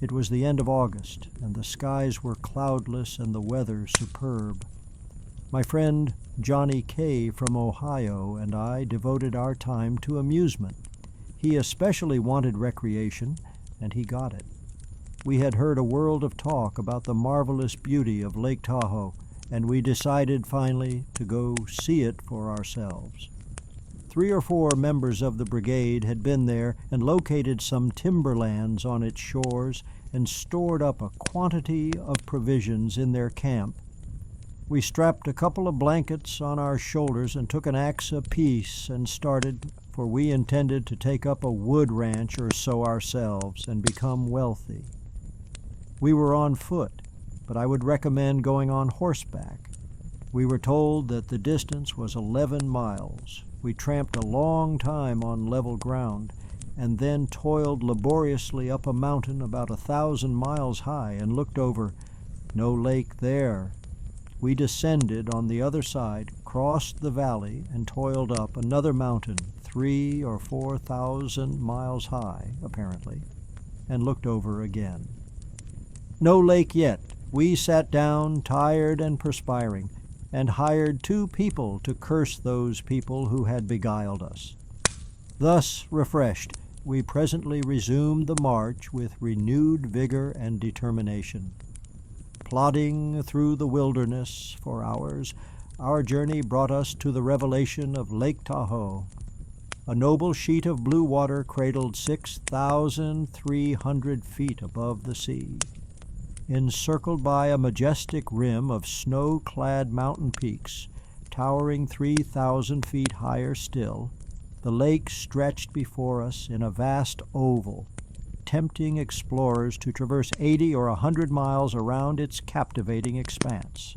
It was the end of August, and the skies were cloudless and the weather superb. My friend Johnny K. from Ohio and I devoted our time to amusement. He especially wanted recreation, and he got it. We had heard a world of talk about the marvelous beauty of Lake Tahoe, and we decided finally to go see it for ourselves. 3 or 4 members of the brigade had been there and located some timberlands on its shores and stored up a quantity of provisions in their camp. We strapped a couple of blankets on our shoulders and took an axe apiece and started, for we intended to take up a wood ranch or so ourselves and become wealthy. We were on foot, but I would recommend going on horseback. We were told that the distance was 11 miles. We tramped a long time on level ground, and then toiled laboriously up a mountain about 1,000 miles high and looked over. No lake there. We descended on the other side, crossed the valley, and toiled up another mountain 3,000 or 4,000 miles high, apparently, and looked over again. No lake yet. We sat down, tired and perspiring, and hired 2 people to curse those people who had beguiled us. Thus refreshed, we presently resumed the march with renewed vigor and determination. Plodding through the wilderness for hours, our journey brought us to the revelation of Lake Tahoe. A noble sheet of blue water cradled 6,300 feet above the sea. Encircled by a majestic rim of snow-clad mountain peaks, towering 3,000 feet higher still, the lake stretched before us in a vast oval, tempting explorers to traverse 80 or 100 miles around its captivating expanse.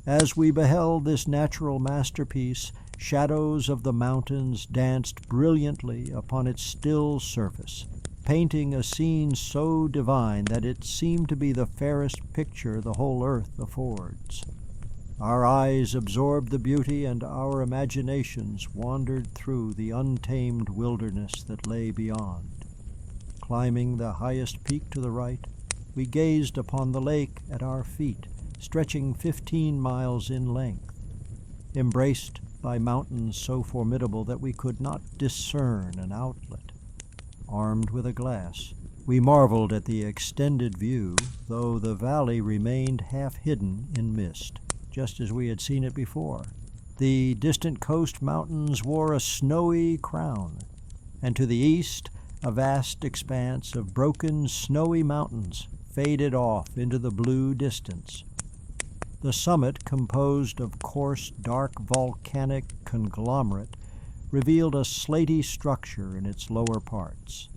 As we beheld this natural masterpiece, shadows of the mountains danced brilliantly upon its still surface, painting a scene so divine that it seemed to be the fairest picture the whole earth affords. Our eyes absorbed the beauty, and our imaginations wandered through the untamed wilderness that lay beyond. Climbing the highest peak to the right, we gazed upon the lake at our feet, stretching 15 miles in length, embraced by mountains so formidable that we could not discern an outlet. Armed with a glass, we marveled at the extended view, though the valley remained half hidden in mist, just as we had seen it before. The distant coast mountains wore a snowy crown, and to the east a vast expanse of broken snowy mountains faded off into the blue distance. The summit, composed of coarse, dark volcanic conglomerate, revealed a slaty structure in its lower parts.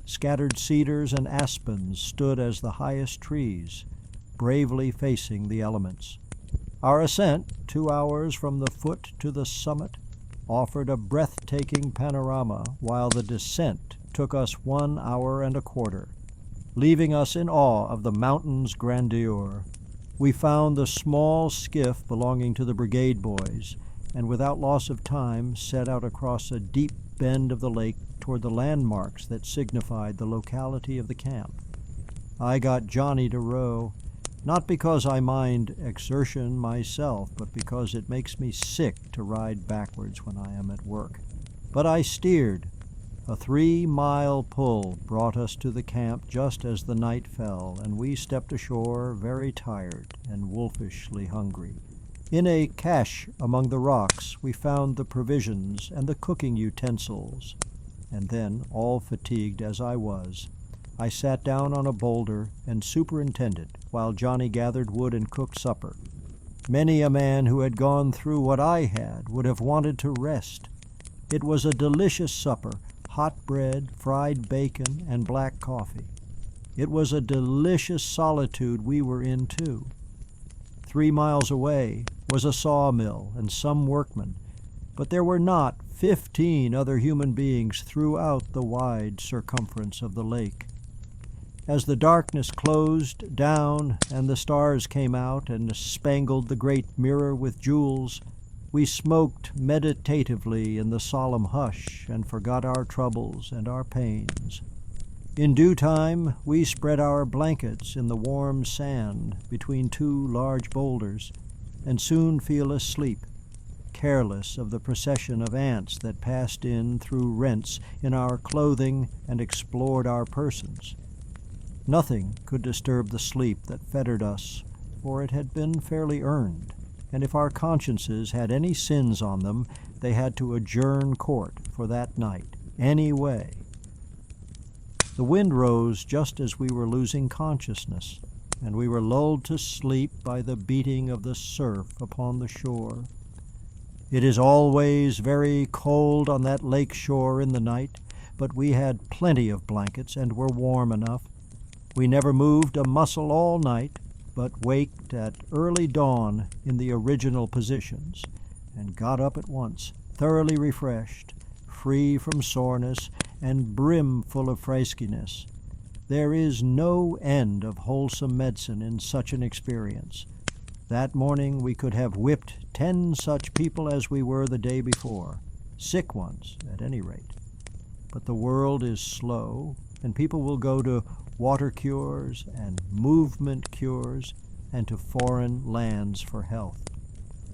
Scattered cedars and aspens stood as the highest trees, bravely facing the elements. Our ascent, 2 hours from the foot to the summit, offered a breathtaking panorama, while the descent took us 1 hour and a quarter, leaving us in awe of the mountain's grandeur. We found the small skiff belonging to the brigade boys, and without loss of time set out across a deep bend of the lake toward the landmarks that signified the locality of the camp. I got Johnny to row, not because I mind exertion myself, but because it makes me sick to ride backwards when I am at work. But I steered. A 3-mile pull brought us to the camp just as the night fell, and we stepped ashore very tired and wolfishly hungry. In a cache among the rocks we found the provisions and the cooking utensils, and then, all fatigued as I was, I sat down on a boulder and superintended while Johnny gathered wood and cooked supper. Many a man who had gone through what I had would have wanted to rest. It was a delicious supper, hot bread, fried bacon, and black coffee. It was a delicious solitude we were in, too. 3 miles away was a sawmill and some workmen, but there were not 15 other human beings throughout the wide circumference of the lake. As the darkness closed down and the stars came out and spangled the great mirror with jewels, we smoked meditatively in the solemn hush and forgot our troubles and our pains. In due time, we spread our blankets in the warm sand between two large boulders, and soon feel asleep, careless of the procession of ants that passed in through rents in our clothing and explored our persons. Nothing could disturb the sleep that fettered us, for it had been fairly earned, and if our consciences had any sins on them, they had to adjourn court for that night, anyway. The wind rose just as we were losing consciousness, and we were lulled to sleep by the beating of the surf upon the shore. It is always very cold on that lake shore in the night, but we had plenty of blankets and were warm enough. We never moved a muscle all night, but waked at early dawn in the original positions, and got up at once, thoroughly refreshed, free from soreness, and brimful of freskiness. There is no end of wholesome medicine in such an experience. That morning we could have whipped 10 such people as we were the day before, sick ones at any rate. But the world is slow, and people will go to water cures and movement cures and to foreign lands for health.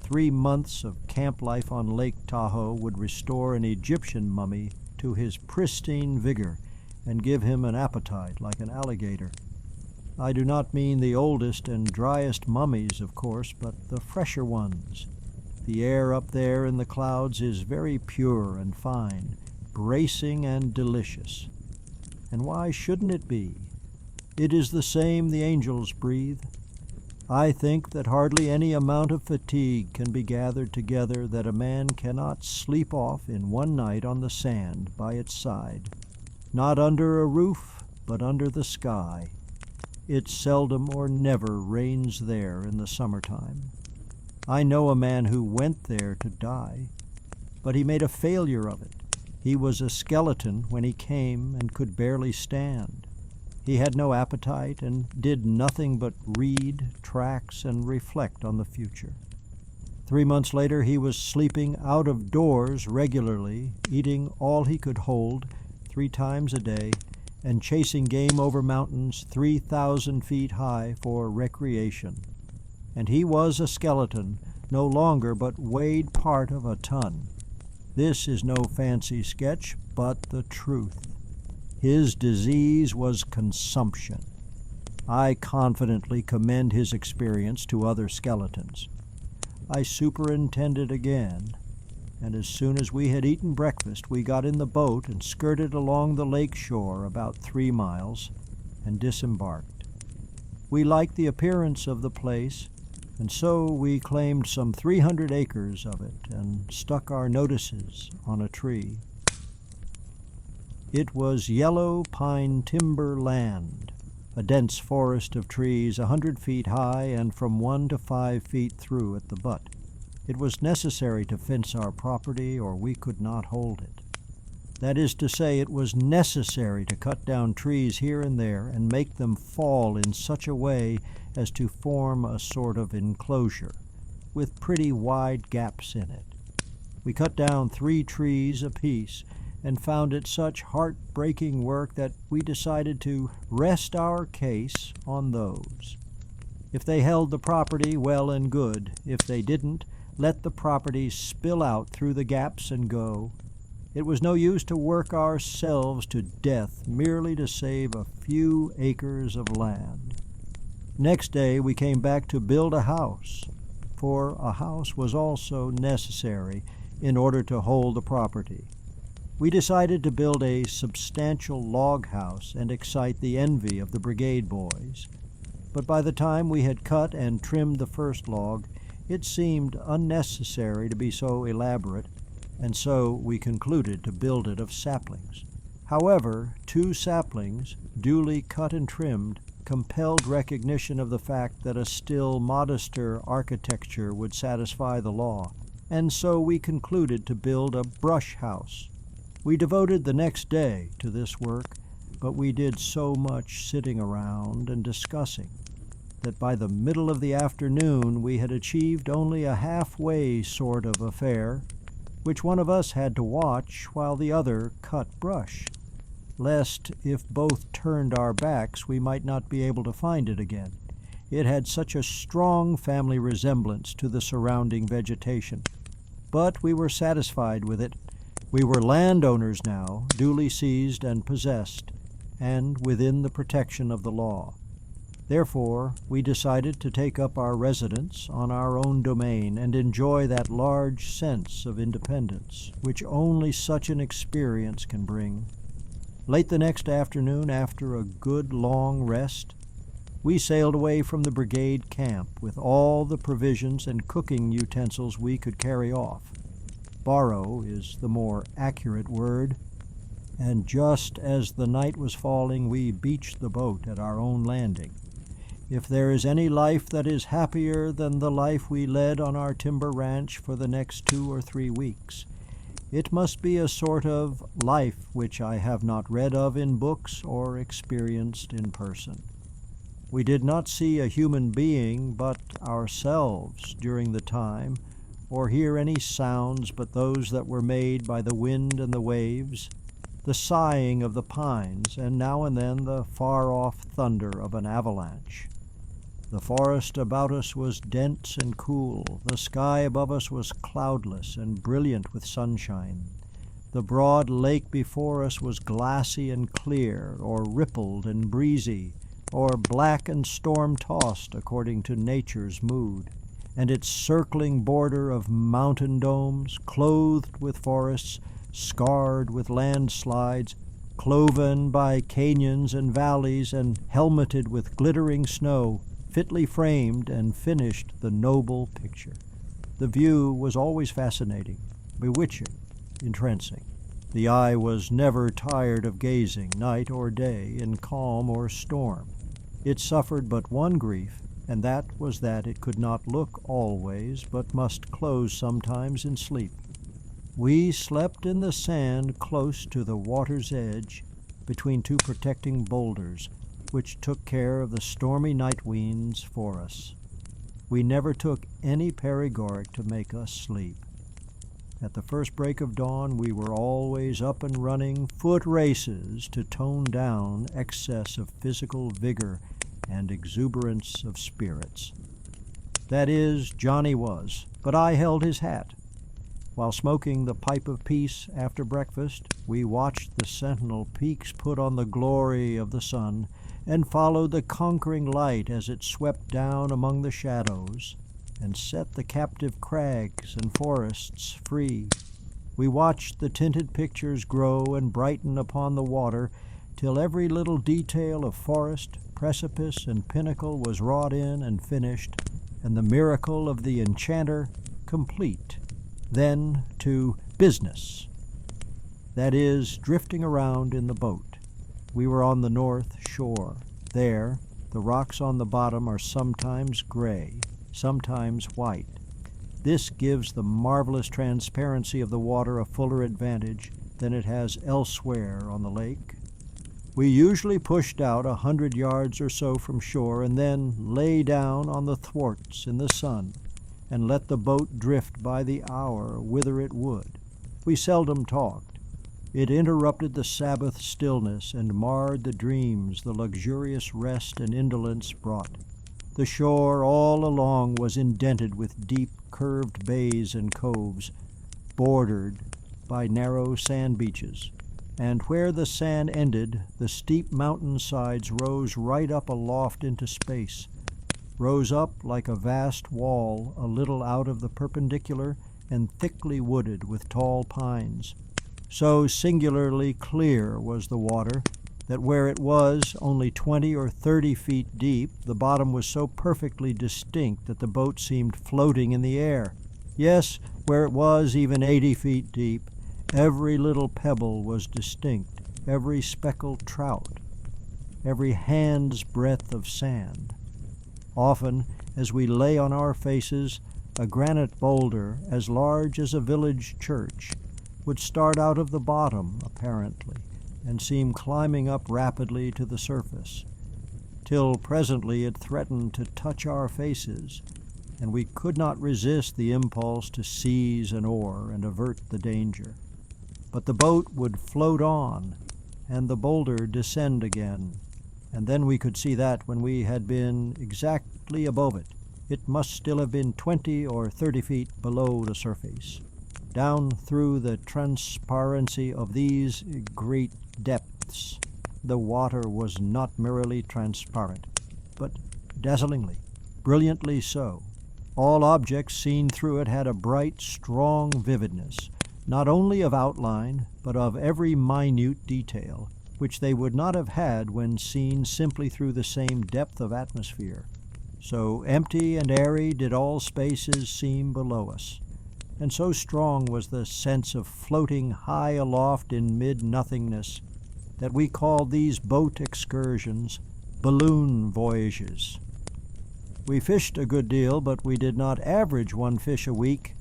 3 months of camp life on Lake Tahoe would restore an Egyptian mummy to his pristine vigor and give him an appetite like an alligator. I do not mean the oldest and driest mummies, of course, but the fresher ones. The air up there in the clouds is very pure and fine, bracing and delicious. And why shouldn't it be? It is the same the angels breathe. I think that hardly any amount of fatigue can be gathered together that a man cannot sleep off in one night on the sand by its side, not under a roof, but under the sky. It seldom or never rains there in the summertime. I know a man who went there to die, but he made a failure of it. He was a skeleton when he came and could barely stand. He had no appetite and did nothing but read tracts and reflect on the future. 3 months later he was sleeping out of doors regularly, eating all he could hold 3 times a day, and chasing game over mountains 3,000 feet high for recreation. And he was a skeleton, no longer, but weighed part of a ton. This is no fancy sketch, but the truth. His disease was consumption. I confidently commend his experience to other skeletons. I superintended again, and as soon as we had eaten breakfast, we got in the boat and skirted along the lake shore about 3 miles and disembarked. We liked the appearance of the place, and so we claimed some 300 acres of it and stuck our notices on a tree. It was yellow pine timber land, a dense forest of trees 100 feet high and from 1 to 5 feet through at the butt. It was necessary to fence our property, or we could not hold it. That is to say, it was necessary to cut down trees here and there and make them fall in such a way as to form a sort of enclosure, with pretty wide gaps in it. We cut down 3 trees apiece, and found it such heart-breaking work that we decided to rest our case on those. If they held the property, well and good. If they didn't, let the property spill out through the gaps and go. It was no use to work ourselves to death merely to save a few acres of land. Next day we came back to build a house, for a house was also necessary in order to hold the property. We decided to build a substantial log house and excite the envy of the brigade boys. But by the time we had cut and trimmed the first log, it seemed unnecessary to be so elaborate, and so we concluded to build it of saplings. However, 2 saplings, duly cut and trimmed, compelled recognition of the fact that a still modester architecture would satisfy the law, and so we concluded to build a brush house. We devoted the next day to this work, but we did so much sitting around and discussing that by the middle of the afternoon we had achieved only a halfway sort of affair, which one of us had to watch while the other cut brush. lest if both turned our backs we might not be able to find it again. It had such a strong family resemblance to the surrounding vegetation. But we were satisfied with it. We were landowners now, duly seized and possessed, and within the protection of the law. Therefore, we decided to take up our residence on our own domain and enjoy that large sense of independence which only such an experience can bring. Late the next afternoon, after a good long rest, we sailed away from the brigade camp with all the provisions and cooking utensils we could carry off. Borrow is the more accurate word, and just as the night was falling, we beached the boat at our own landing. If there is any life that is happier than the life we led on our timber ranch for the next 2 or 3 weeks, it must be a sort of life which I have not read of in books or experienced in person. We did not see a human being but ourselves during the time, or hear any sounds but those that were made by the wind and the waves, the sighing of the pines, and now and then the far-off thunder of an avalanche. The forest about us was dense and cool. The sky above us was cloudless and brilliant with sunshine. The broad lake before us was glassy and clear, or rippled and breezy, or black and storm-tossed according to nature's mood, and its circling border of mountain domes, clothed with forests, scarred with landslides, cloven by canyons and valleys, and helmeted with glittering snow, fitly framed and finished the noble picture. The view was always fascinating, bewitching, entrancing. The eye was never tired of gazing, night or day, in calm or storm. It suffered but one grief, and that was that it could not look always, but must close sometimes in sleep. We slept in the sand close to the water's edge, between 2 protecting boulders, which took care of the stormy night winds for us. We never took any paregoric to make us sleep. At the first break of dawn we were always up and running foot races to tone down excess of physical vigor and exuberance of spirits. That is, Johnny was, but I held his hat. While smoking the pipe of peace after breakfast, we watched the sentinel peaks put on the glory of the sun and followed the conquering light as it swept down among the shadows and set the captive crags and forests free. We watched the tinted pictures grow and brighten upon the water till every little detail of forest, precipice, and pinnacle was wrought in and finished, and the miracle of the enchanter complete. Then to business, that is, drifting around in the boat. We were on the north shore. There, the rocks on the bottom are sometimes gray, sometimes white. This gives the marvelous transparency of the water a fuller advantage than it has elsewhere on the lake. We usually pushed out 100 yards or so from shore and then lay down on the thwarts in the sun and let the boat drift by the hour whither it would. We seldom talked. It interrupted the Sabbath stillness and marred the dreams the luxurious rest and indolence brought. The shore all along was indented with deep, curved bays and coves, bordered by narrow sand beaches, and where the sand ended, the steep mountain sides rose right up aloft into space, rose up like a vast wall a little out of the perpendicular and thickly wooded with tall pines. So singularly clear was the water that where it was only 20 or 30 feet deep, the bottom was so perfectly distinct that the boat seemed floating in the air. Yes, where it was even 80 feet deep, every little pebble was distinct, every speckled trout, every hand's breadth of sand. Often, as we lay on our faces, a granite boulder as large as a village church would start out of the bottom, apparently, and seem climbing up rapidly to the surface, till presently it threatened to touch our faces, and we could not resist the impulse to seize an oar and avert the danger. But the boat would float on, and the boulder descend again, and then we could see that when we had been exactly above it, it must still have been 20 or 30 feet below the surface. Down through the transparency of these great depths, the water was not merely transparent, but dazzlingly, brilliantly so. All objects seen through it had a bright, strong vividness, not only of outline, but of every minute detail, which they would not have had when seen simply through the same depth of atmosphere. So empty and airy did all spaces seem below us, and so strong was the sense of floating high aloft in mid-nothingness that we called these boat excursions balloon voyages. We fished a good deal, but we did not average one fish a week.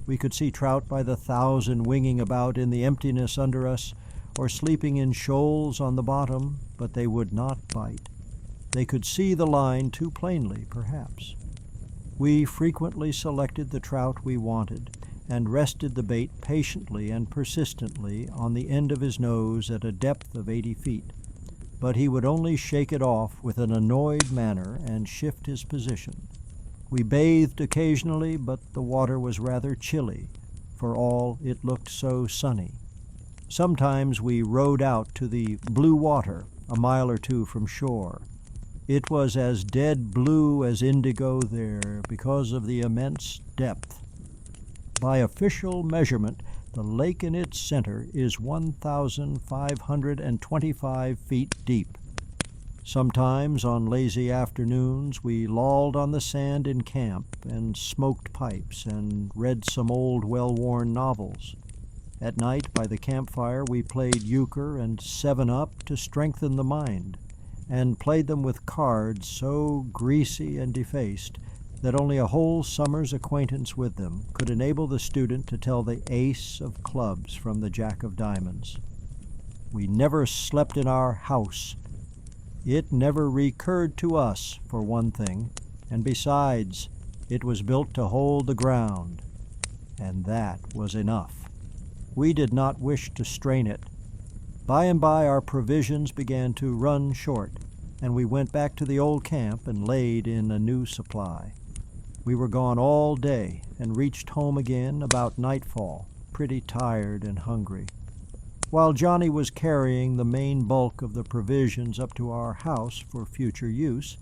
We could see trout by the thousand winging about in the emptiness under us, or sleeping in shoals on the bottom, but they would not bite. They could see the line too plainly, perhaps. We frequently selected the trout we wanted, and rested the bait patiently and persistently on the end of his nose at a depth of 80 feet. But he would only shake it off with an annoyed manner and shift his position. We bathed occasionally, but the water was rather chilly, for all it looked so sunny. Sometimes we rowed out to the blue water, a mile or two from shore. It was as dead blue as indigo there because of the immense depth. By official measurement, the lake in its center is 1,525 feet deep. Sometimes on lazy afternoons we lolled on the sand in camp and smoked pipes and read some old well-worn novels. At night by the campfire we played euchre and 7-up to strengthen the mind, and played them with cards so greasy and defaced that only a whole summer's acquaintance with them could enable the student to tell the ace of clubs from the jack of diamonds. We never slept in our house. It never recurred to us, for one thing, and besides, it was built to hold the ground, and that was enough. We did not wish to strain it. By and by our provisions began to run short, and we went back to the old camp and laid in a new supply. We were gone all day and reached home again about nightfall, pretty tired and hungry. While Johnny was carrying the main bulk of the provisions up to our house for future use,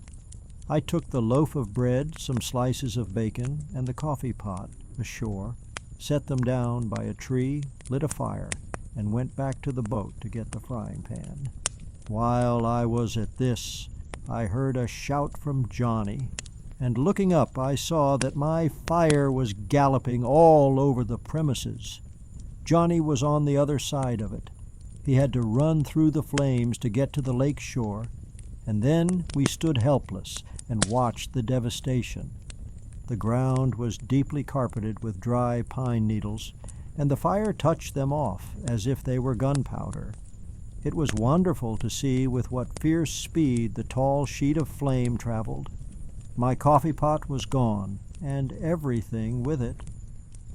I took the loaf of bread, some slices of bacon, and the coffee pot ashore, set them down by a tree, lit a fire, and went back to the boat to get the frying pan. While I was at this, I heard a shout from Johnny, and looking up I saw that my fire was galloping all over the premises. Johnny was on the other side of it. He had to run through the flames to get to the lake shore, and then we stood helpless and watched the devastation. The ground was deeply carpeted with dry pine needles, and the fire touched them off as if they were gunpowder. It was wonderful to see with what fierce speed the tall sheet of flame traveled. My coffee pot was gone, and everything with it.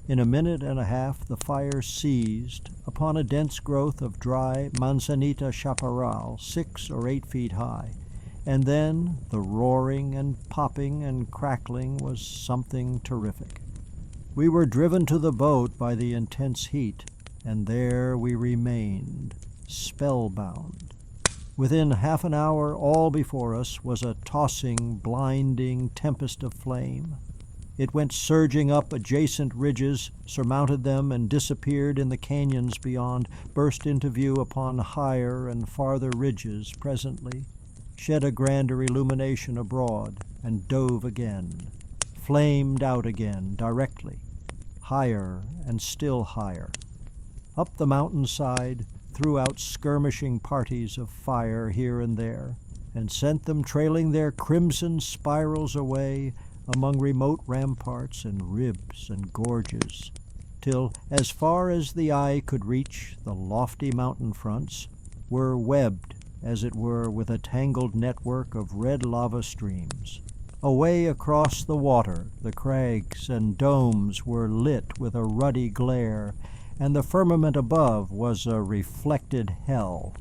In a minute and a half the fire seized upon a dense growth of dry manzanita chaparral 6 or 8 feet high, and then the roaring and popping and crackling was something terrific. We were driven to the boat by the intense heat, and there we remained, spellbound. Within half an hour all before us was a tossing, blinding tempest of flame. It went surging up adjacent ridges, surmounted them, and disappeared in the canyons beyond, burst into view upon higher and farther ridges presently, shed a grander illumination abroad, and dove again, flamed out again directly, higher and still higher. Up the mountainside, threw out skirmishing parties of fire here and there, and sent them trailing their crimson spirals away among remote ramparts and ribs and gorges, till, as far as the eye could reach, the lofty mountain fronts were webbed, as it were, with a tangled network of red lava streams. Away across the water, the crags and domes were lit with a ruddy glare, and the firmament above was a reflected hell,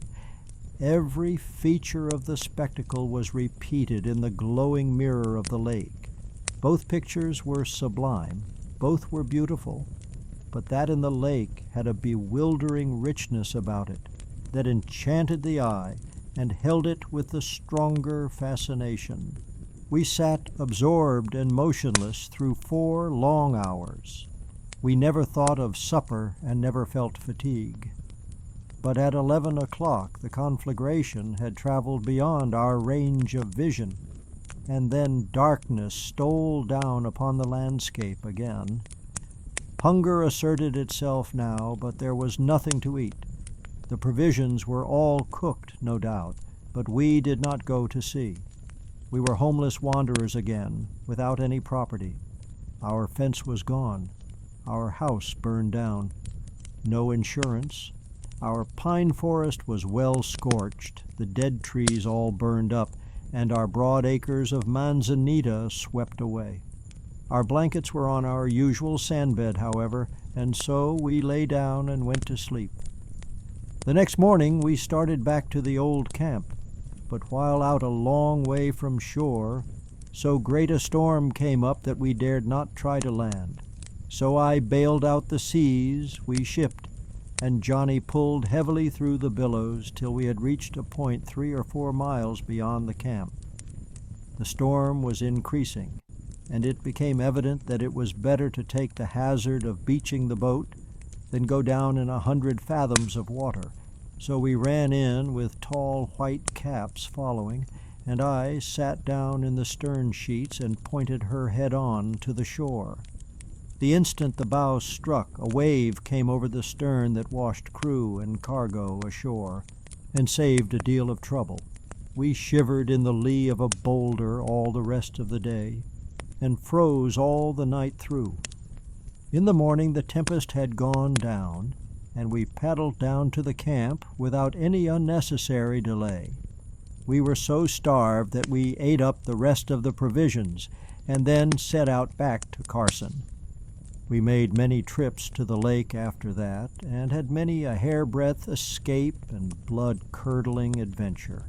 Every feature of the spectacle was repeated in the glowing mirror of the lake. Both pictures were sublime, both were beautiful, but that in the lake had a bewildering richness about it that enchanted the eye and held it with the stronger fascination. We sat absorbed and motionless through 4 long hours. We never thought of supper and never felt fatigue. But at 11 o'clock the conflagration had traveled beyond our range of vision, and then darkness stole down upon the landscape again. Hunger asserted itself now, but there was nothing to eat. The provisions were all cooked, no doubt, but we did not go to see. We were homeless wanderers again, without any property. Our fence was gone. Our house burned down. No insurance. Our pine forest was well scorched, the dead trees all burned up, and our broad acres of manzanita swept away. Our blankets were on our usual sandbed, however, and so we lay down and went to sleep. The next morning we started back to the old camp, but while out a long way from shore, so great a storm came up that we dared not try to land. So I bailed out the seas, we shipped, and Johnny pulled heavily through the billows till we had reached a point 3 or 4 miles beyond the camp. The storm was increasing, and it became evident that it was better to take the hazard of beaching the boat than go down in 100 fathoms of water. So we ran in with tall white caps following, and I sat down in the stern sheets and pointed her head on to the shore. The instant the bow struck, a wave came over the stern that washed crew and cargo ashore and saved a deal of trouble. We shivered in the lee of a boulder all the rest of the day and froze all the night through. In the morning the tempest had gone down, and we paddled down to the camp without any unnecessary delay. We were so starved that we ate up the rest of the provisions and then set out back to Carson. We made many trips to the lake after that, and had many a hairbreadth escape and blood-curdling adventure.